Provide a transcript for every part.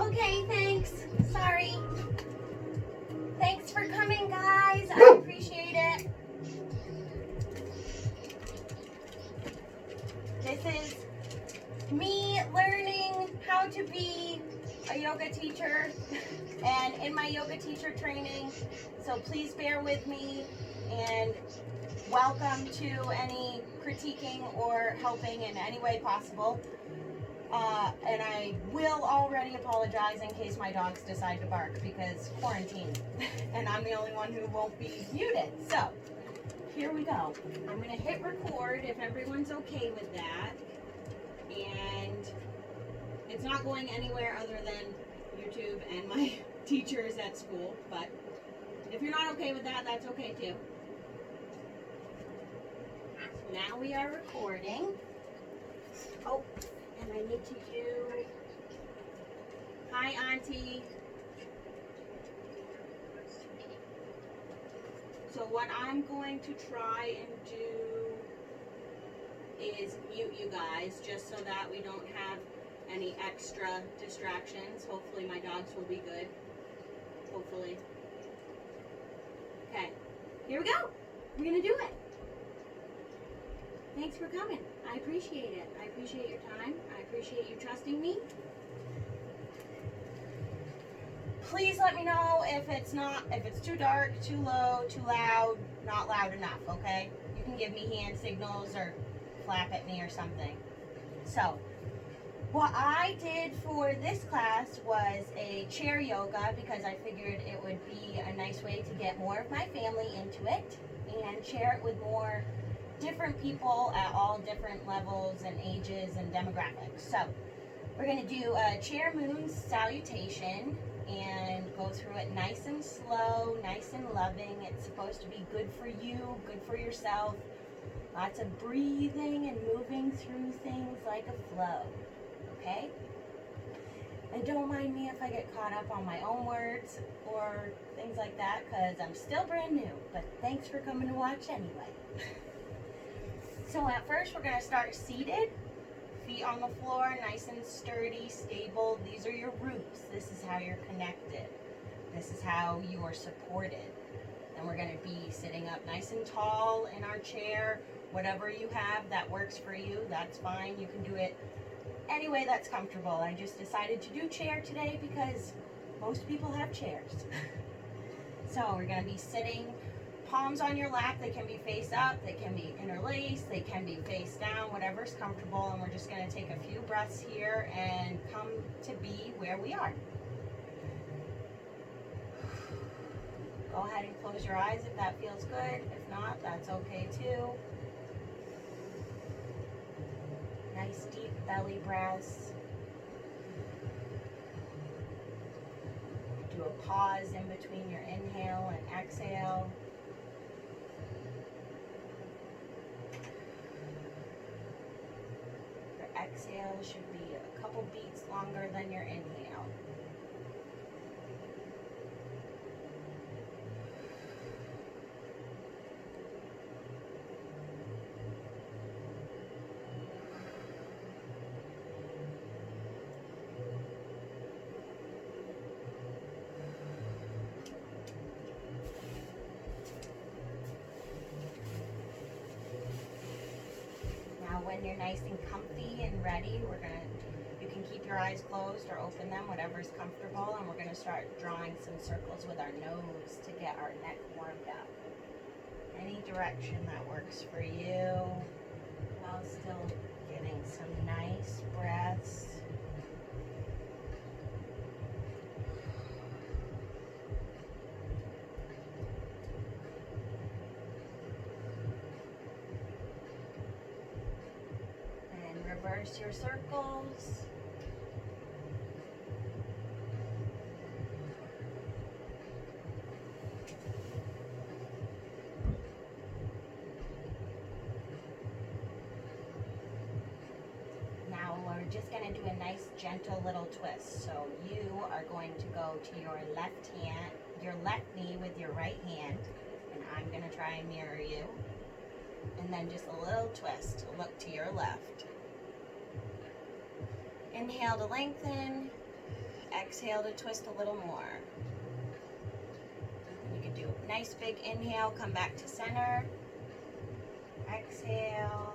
Okay, thanks. Sorry. Thanks for coming, guys. I appreciate it. This is me learning how to be a yoga teacher and in my yoga teacher training. So please bear with me and welcome to any critiquing or helping in any way possible. And I will already apologize in case my dogs decide to bark because quarantine and I'm the only one who won't be muted. So here we go. I'm going to hit record if everyone's okay with that. And it's not going anywhere other than YouTube and my teachers at school. But if you're not okay with that, that's okay too. Now we are recording. Oh, and I need to do, hi Auntie. So what I'm going to try and do is mute you guys just so that we don't have any extra distractions. Hopefully my dogs will be good. Hopefully. Okay, here we go. We're gonna do it. Thanks for coming. I appreciate it. I appreciate your time. I appreciate you trusting me. Please let me know if it's too dark, too low, too loud, not loud enough, okay? You can give me hand signals or flap at me or something. So, what I did for this class was a chair yoga because I figured it would be a nice way to get more of my family into it and share it with more different people at all different levels and ages and demographics. So we're going to do a chair moon salutation and go through it nice and slow, nice and loving. It's supposed to be good for you, good for yourself. Lots of breathing and moving through things like a flow. Okay? And don't mind me if I get caught up on my own words or things like that because I'm still brand new. But thanks for coming to watch anyway. So at first we're going to start seated, feet on the floor, nice and sturdy, stable. These are your roots. This is how you're connected. This is how you are supported. And we're going to be sitting up nice and tall in our chair. Whatever you have that works for you, that's fine. You can do it any way that's comfortable. I just decided to do chair today because most people have chairs. So we're going to be sitting palms on your lap. They can be face up, they can be interlaced, they can be face down, whatever's comfortable. And we're just going to take a few breaths here and come to be where we are. Go ahead and close your eyes if that feels good. If not, that's okay too. Nice deep belly breaths. Do a pause in between your inhale and exhale. Exhale should be a couple beats longer than your inhale. Now when you're nice and comfy and ready, you can keep your eyes closed or open them, whatever's comfortable, and we're going to start drawing some circles with our nose to get our neck warmed up. Any direction that works for you while still getting some nice breaths. Reverse your circles. Now we're just going to do a nice gentle little twist. So you are going to go to your left hand, your left knee with your right hand, and I'm going to try and mirror you. And then just a little twist, look to your left. Inhale to lengthen. exhale to twist a little more. And you can do a nice big inhale, come back to center. Exhale.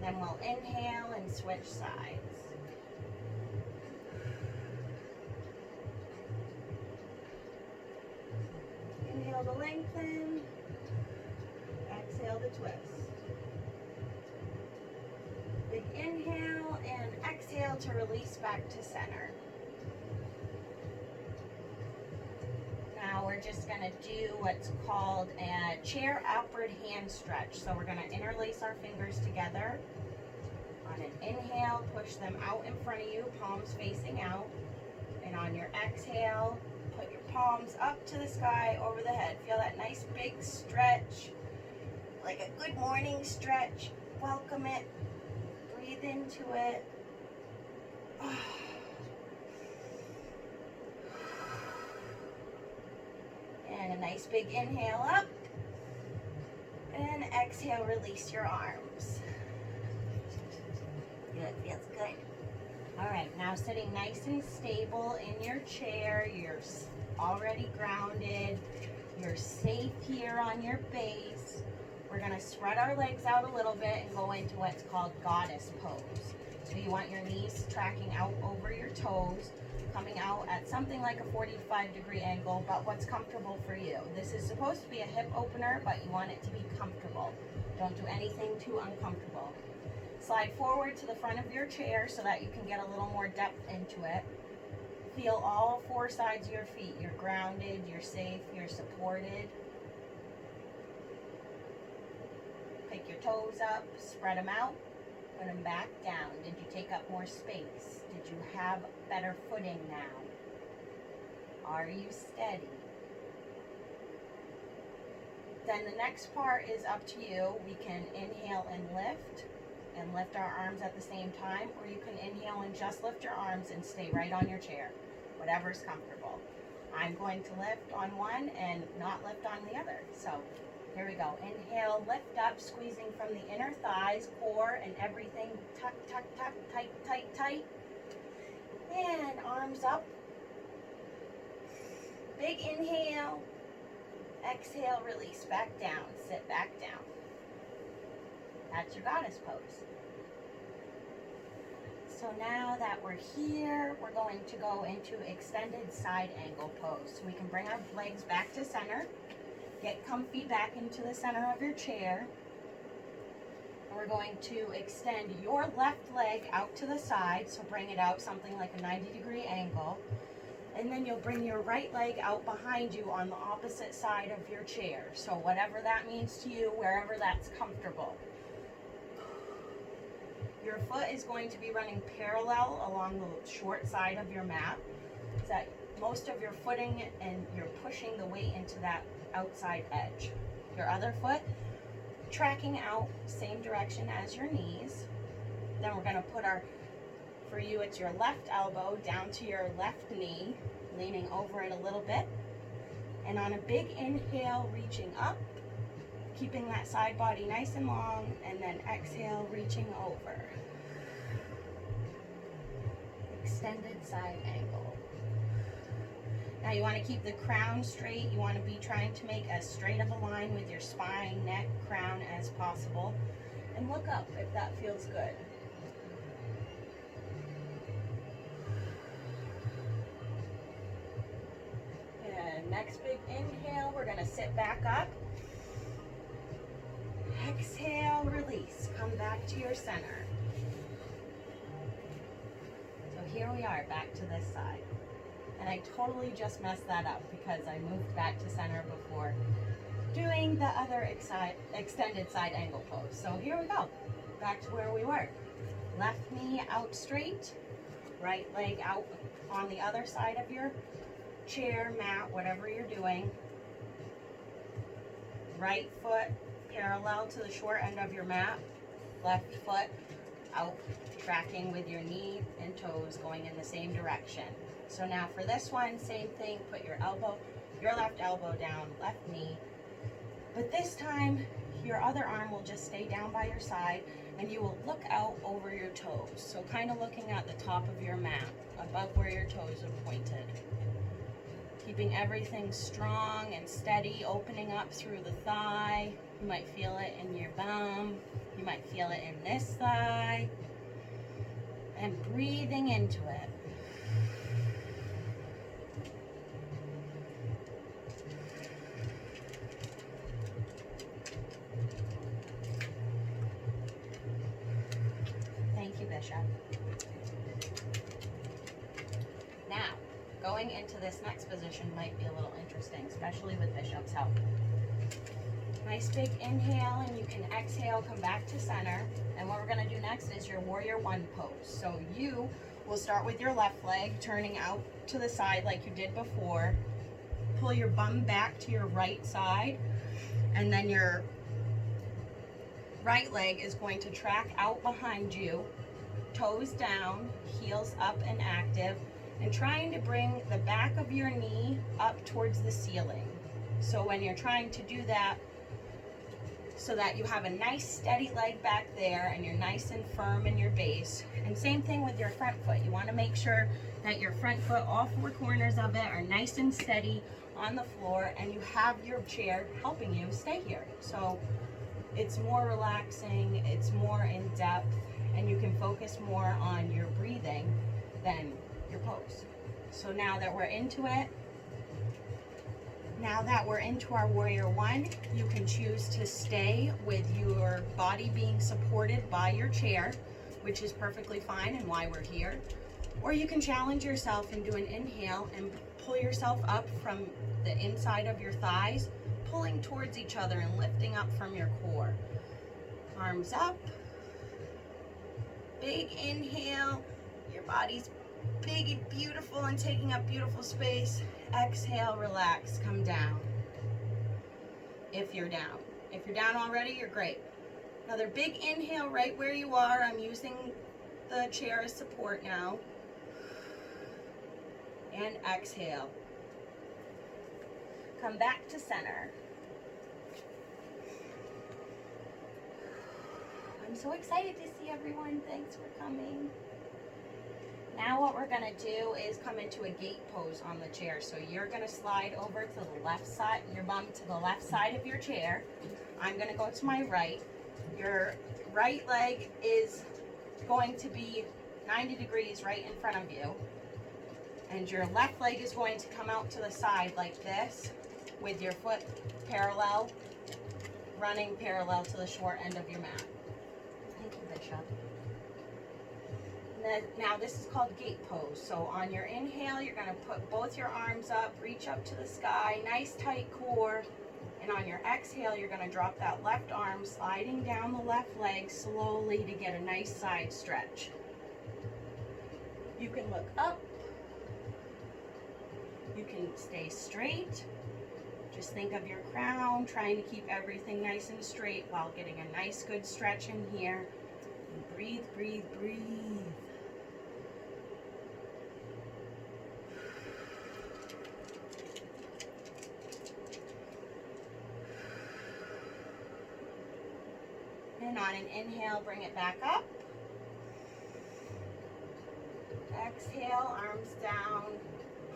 Then we'll inhale and switch sides. Inhale to lengthen. Exhale to twist. Big inhale and exhale to release back to center. Now we're just going to do what's called a chair upward hand stretch. So we're going to interlace our fingers together. On an inhale, push them out in front of you, palms facing out. And on your exhale, put your palms up to the sky over the head. Feel that nice big stretch, like a good morning stretch. Welcome it. Breathe into it. And a nice big inhale up. And exhale, release your arms. Good, feels good. All right, now sitting nice and stable in your chair. You're already grounded. You're safe here on your base. We're gonna spread our legs out a little bit and go into what's called goddess pose. So you want your knees tracking out over your toes, coming out at something like a 45-degree angle, but what's comfortable for you. This is supposed to be a hip opener, but you want it to be comfortable. Don't do anything too uncomfortable. Slide forward to the front of your chair so that you can get a little more depth into it. Feel all four sides of your feet. You're grounded, you're safe, you're supported. Pick your toes up, spread them out, put them back down. Did you take up more space? Did you have better footing now? Are you steady? Then the next part is up to you. We can inhale and lift our arms at the same time, or you can inhale and just lift your arms and stay right on your chair, whatever's comfortable. I'm going to lift on one and not lift on the other. So here we go. Inhale, lift up, squeezing from the inner thighs, core, and everything. Tuck, tuck, tuck, tight, tight, tight. And arms up. Big inhale. Exhale, release back down. Sit back down. That's your goddess pose. So now that we're here, we're going to go into extended side angle pose. So we can bring our legs back to center. Get comfy back into the center of your chair. And we're going to extend your left leg out to the side. So bring it out something like a 90-degree angle. And then you'll bring your right leg out behind you on the opposite side of your chair. So whatever that means to you, wherever that's comfortable. Your foot is going to be running parallel along the short side of your mat. So that most of your footing and you're pushing the weight into that outside edge. Your other foot tracking out same direction as your knees. Then we're going to put for you it's your left elbow down to your left knee, leaning over it a little bit. And on a big inhale, reaching up, keeping that side body nice and long, and then exhale, reaching over. Extended side angle. Now you want to keep the crown straight. You want to be trying to make as straight of a line with your spine, neck, crown as possible. And look up if that feels good. And next big inhale, we're going to sit back up. Exhale, release. Come back to your center. So here we are, back to this side. And I totally just messed that up because I moved back to center before doing the other extended side angle pose. So here we go, back to where we were. Left knee out straight, right leg out on the other side of your chair, mat, whatever you're doing. Right foot parallel to the short end of your mat, left foot out, tracking with your knee and toes going in the same direction. So now for this one, same thing, put your left elbow down, left knee. But this time, your other arm will just stay down by your side and you will look out over your toes. So kind of looking at the top of your mat, above where your toes are pointed. Keeping everything strong and steady, opening up through the thigh. You might feel it in your bum. You might feel it in this thigh. And breathing into it. Thank you, Bishop. Now, going into this next position might be a little interesting, especially with Bishop's help. Nice big inhale, and you can exhale, come back to center. And what we're gonna do next is your warrior one pose. So you will start with your left leg, turning out to the side like you did before. Pull your bum back to your right side, and then your right leg is going to track out behind you, toes down, heels up and active, and trying to bring the back of your knee up towards the ceiling. So when you're trying to do that, so that you have a nice steady leg back there and you're nice and firm in your base. And same thing with your front foot. You want to make sure that your front foot, all four corners of it, are nice and steady on the floor, and you have your chair helping you stay here. So it's more relaxing, it's more in depth, and you can focus more on your breathing than your pose. So now that we're into it, now that we're into our warrior one, you can choose to stay with your body being supported by your chair, which is perfectly fine and why we're here. Or you can challenge yourself and do an inhale and pull yourself up from the inside of your thighs, pulling towards each other and lifting up from your core. Arms up. Big inhale. Your body's big and beautiful and taking up beautiful space. Exhale, relax, come down. If you're down. If you're down already, you're great. Another big inhale right where you are. I'm using the chair as support now. And exhale. Come back to center. I'm so excited to see everyone. Thanks for coming. Now what we're gonna do is come into a gate pose on the chair. So you're gonna slide over to the left side, your bum to the left side of your chair. I'm gonna go to my right. Your right leg is going to be 90 degrees right in front of you. And your left leg is going to come out to the side like this, with your foot parallel, running parallel to the short end of your mat. Thank you, Bishop. Now this is called gate pose. So on your inhale, you're going to put both your arms up, reach up to the sky, nice tight core. And on your exhale, you're going to drop that left arm, sliding down the left leg slowly to get a nice side stretch. You can look up. You can stay straight. Just think of your crown, trying to keep everything nice and straight while getting a nice good stretch in here. And breathe, breathe, breathe. And on an inhale, bring it back up. Exhale, arms down,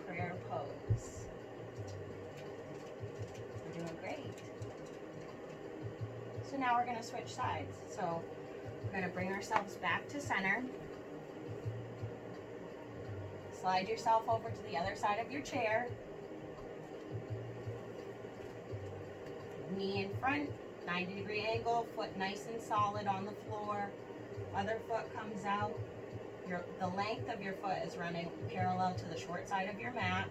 prayer pose. We're doing great. So now we're going to switch sides. So we're going to bring ourselves back to center. Slide yourself over to the other side of your chair. Knee in front. 90-degree angle, foot nice and solid on the floor. Other foot comes out. The length of your foot is running parallel to the short side of your mat.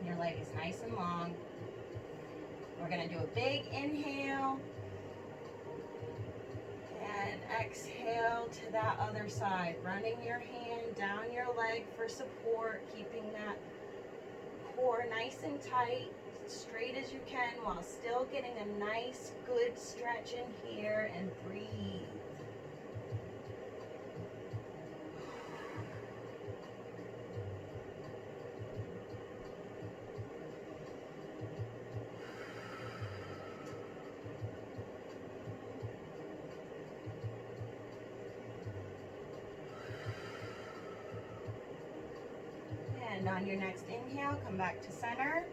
Your leg is nice and long. We're going to do a big inhale. And exhale to that other side. Running your hand down your leg for support, keeping that core nice and tight, straight as you can, while still getting a nice good stretch in here, and breathe. And on your next inhale, come back to center.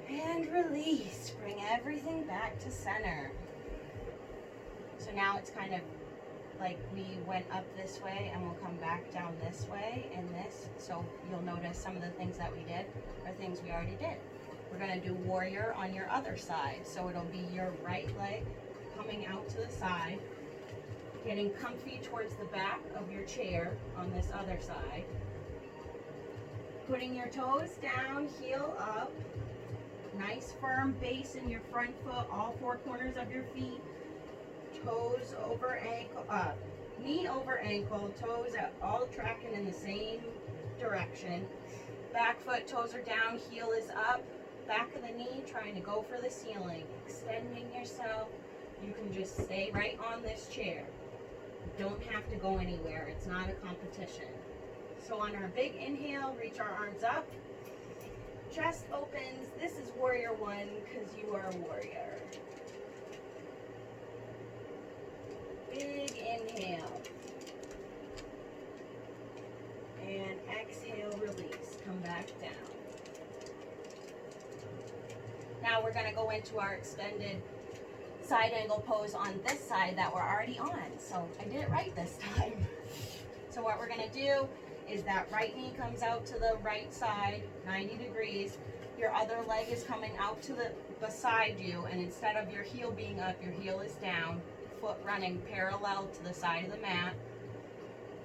And release. Bring everything back to center. So now it's kind of like we went up this way and we'll come back down this way and this. So you'll notice some of the things that we did are things we already did. We're going to do warrior on your other side. So it'll be your right leg coming out to the side, getting comfy towards the back of your chair on this other side. Putting your toes down, heel up. Nice firm base in your front foot, all four corners of your feet. Toes over ankle, knee over ankle, toes are all tracking in the same direction. Back foot, toes are down, heel is up. Back of the knee, trying to go for the ceiling. Extending yourself. You can just stay right on this chair. Don't have to go anywhere. It's not a competition. So on our big inhale, reach our arms up. Chest opens. This is warrior one because you are a warrior. Big inhale. And exhale, release. Come back down. Now we're going to go into our extended side angle pose on this side that we're already on. So I did it right this time. So what we're going to do is that right knee comes out to the right side, 90 degrees. Your other leg is coming out to the beside you, and instead of your heel being up, your heel is down, foot running parallel to the side of the mat.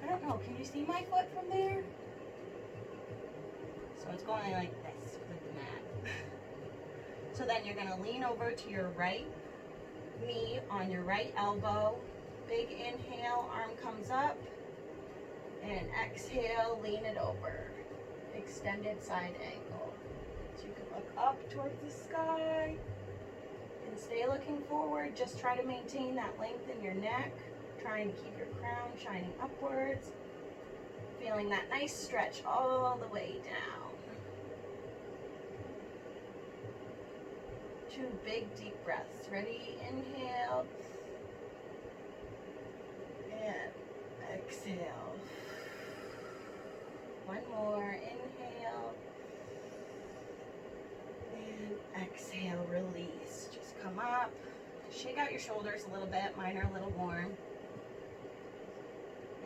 I don't know, can you see my foot from there? So it's going like this with the mat. So then you're gonna lean over to your right knee on your right elbow. Big inhale, arm comes up. And exhale, lean it over. Extended side angle. So you can look up towards the sky and stay looking forward. Just try to maintain that length in your neck. Trying to keep your crown shining upwards. Feeling that nice stretch all the way down. 2 big deep breaths. Ready? Inhale. And exhale. One more, inhale, and exhale, release. Just come up, shake out your shoulders a little bit, mine are a little warm.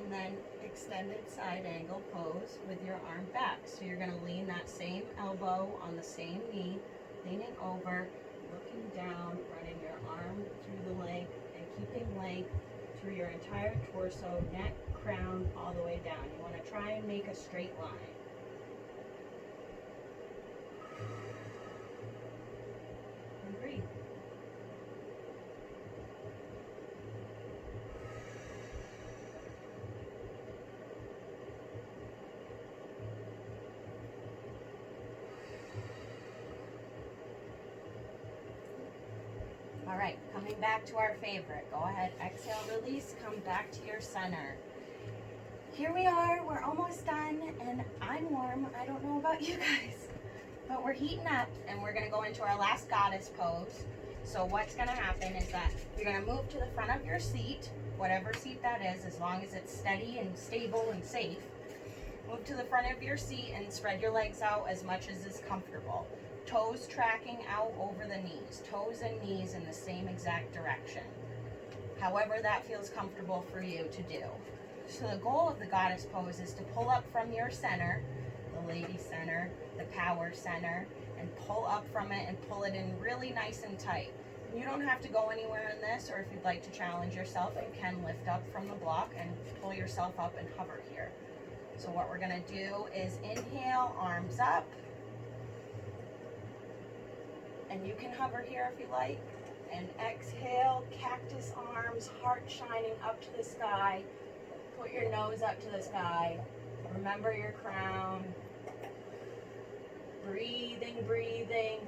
And then extended side angle pose with your arm back. So you're gonna lean that same elbow on the same knee, leaning over, looking down, running your arm through the leg, and keeping length through your entire torso, neck, crown, all the way down. You want to try and make a straight line. And breathe. All right, coming back to our favorite. Go ahead, exhale, release, come back to your center. Here we are, we're almost done, and I'm warm. I don't know about you guys, but we're heating up, and we're gonna go into our last goddess pose. So what's gonna happen is that you're gonna move to the front of your seat, whatever seat that is, as long as it's steady and stable and safe. Move to the front of your seat and spread your legs out as much as is comfortable. Toes tracking out over the knees, toes and knees in the same exact direction. However that feels comfortable for you to do. So the goal of the goddess pose is to pull up from your center, the lady center, the power center, and pull up from it and pull it in really nice and tight. You don't have to go anywhere in this, or if you'd like to challenge yourself, you can lift up from the block and pull yourself up and hover here. So what we're gonna do is inhale, arms up, and you can hover here if you like, and exhale, cactus arms, heart shining up to the sky. Put your nose up to the sky. Remember your crown. Breathing, breathing.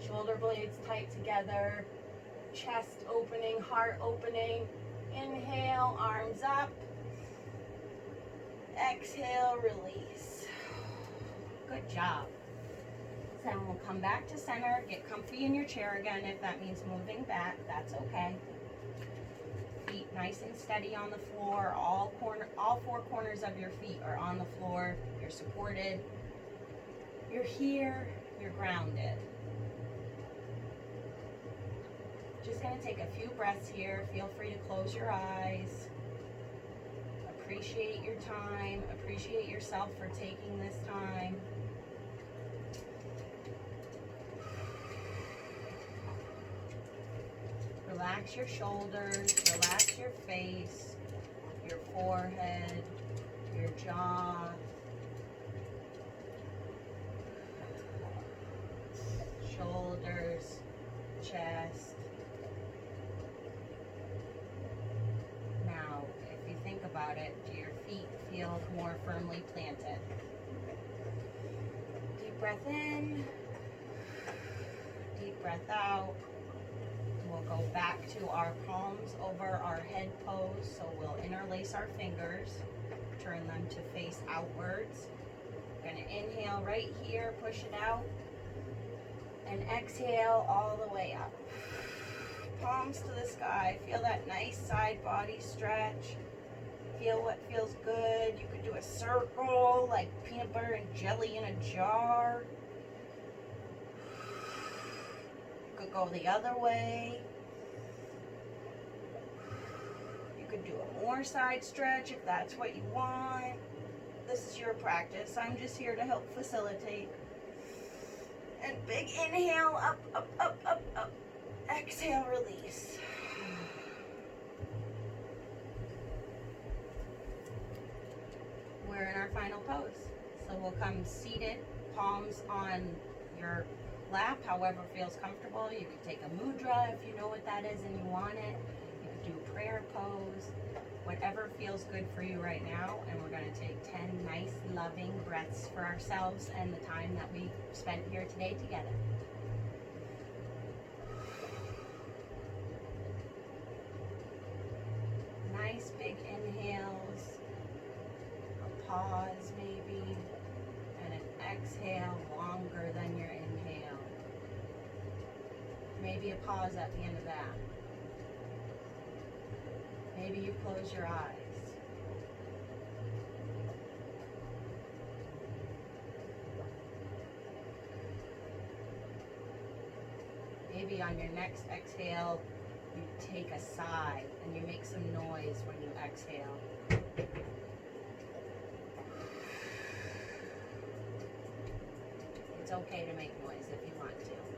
Shoulder blades tight together. Chest opening, heart opening. Inhale, arms up. Exhale, release. Good job. So then we'll come back to center. Get comfy in your chair again. If that means moving back, that's okay. Feet nice and steady on the floor. All four corners of your feet are on the floor. You're supported. You're here. You're grounded. Just going to take a few breaths here. Feel free to close your eyes. Appreciate your time. Appreciate yourself for taking this time. Relax your shoulders, relax your face, your forehead, your jaw, shoulders, chest. Now, if you think about it, do your feet feel more firmly planted? Deep breath in, deep breath out. We'll go back to our palms over our head pose. So we'll interlace our fingers, turn them to face outwards. We're going to inhale right here, push it out, and exhale all the way up. Palms to the sky. Feel that nice side body stretch. Feel what feels good. You could do a circle like peanut butter and jelly in a jar. Could go the other way. You could do a more side stretch if that's what you want. This is your practice. I'm just here to help facilitate. And big inhale, up, up, up, up, up. Exhale, release. We're in our final pose. So we'll come seated, palms on your lap, however feels comfortable. You could take a mudra if you know what that is and you want it. You could do a prayer pose, whatever feels good for you right now. And we're going to take 10 nice, loving breaths for ourselves and the time that we spent here today together. Nice big inhales, a pause maybe, and an exhale longer than your inhale. Maybe a pause at the end of that. Maybe you close your eyes. Maybe on your next exhale, you take a sigh and you make some noise when you exhale. It's okay to make noise if you want to.